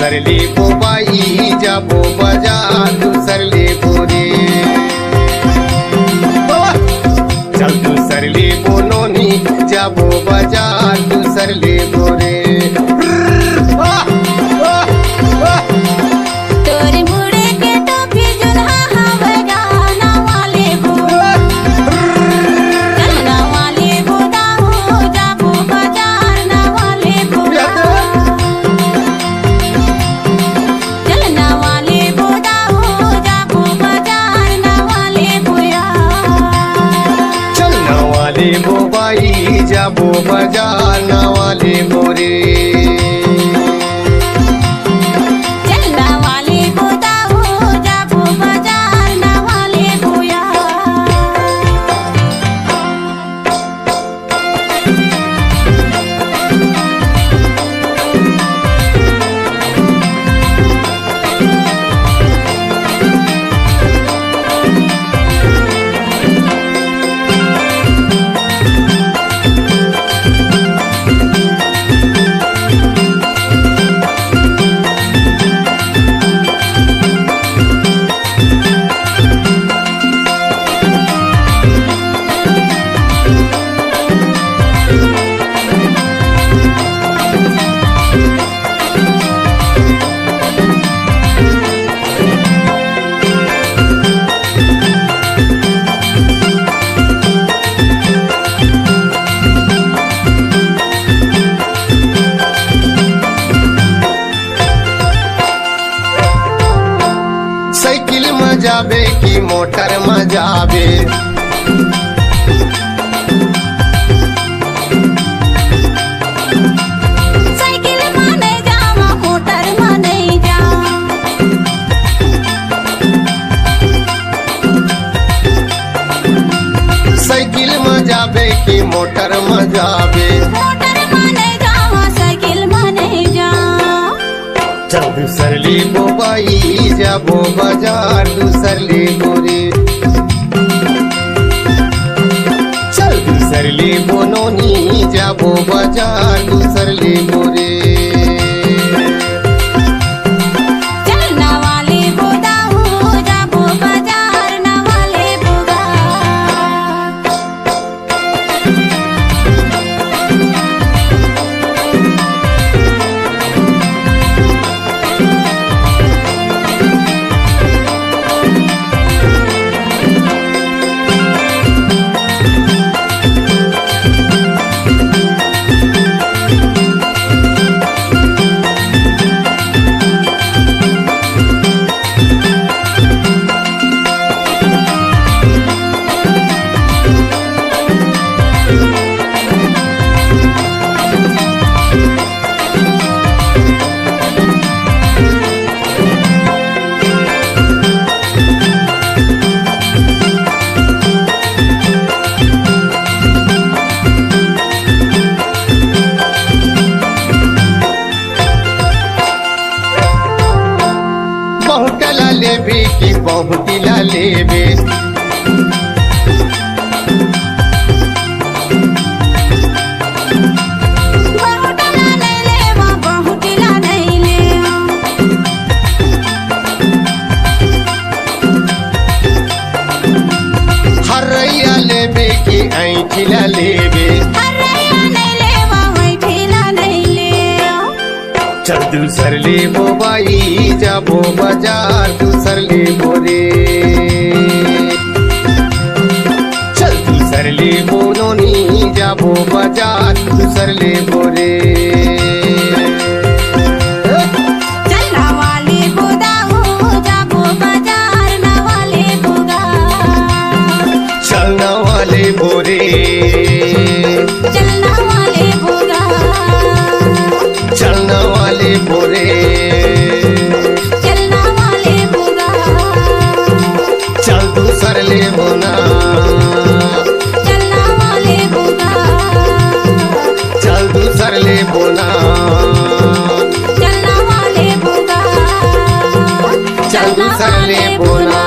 दूसर ले बाई जाबो बाजार दूसर ले रे चल दूसर ले नोनी जाबो बाजार दूसर ले रे जाबो बाजार नावाले मोरे चलना वाले बोदाओ जाबो बाजार नावाले बोया साइकिल में जाबे की मोटर में जाबे साइकिल में नहीं जावा मोटर में नहीं जा साइकिल में जाबे की मोटर में जाबे मोटर में नहीं जावा साइकिल में नहीं जा चल दूसर ले बाई जाबो बाजार दूसर ले रे चल दूसर ले नोनी जाबो बाजार दूसर ले रे चलना वाले बोदाओ जाबो बाजार नावाले बोगा बहुतला लेबे की बहुतिला लेबे बहुतला नहीं लेवा बहुतिला नहीं लेवा हरैया लेबे की ऐठिला लेबे हरैया नहीं लेवा बैठिला नहीं लेवा चल दूसर ले बाई जाबो बाजार दूसर ले रे चल दूसर ले नोनी जाबो बाजार दूसर ले रे चलना वाले बोदाओ जाबो बाजार नावाले बोगा चलना वाले बोरे चलना वाले बोगा चलना वाले बोरे चलना वाले बोगा चल दूसर ले बोना चलना वाले बोगा चल दूसर ले बोना चलना वाले बोगा चल दूसर ले बोना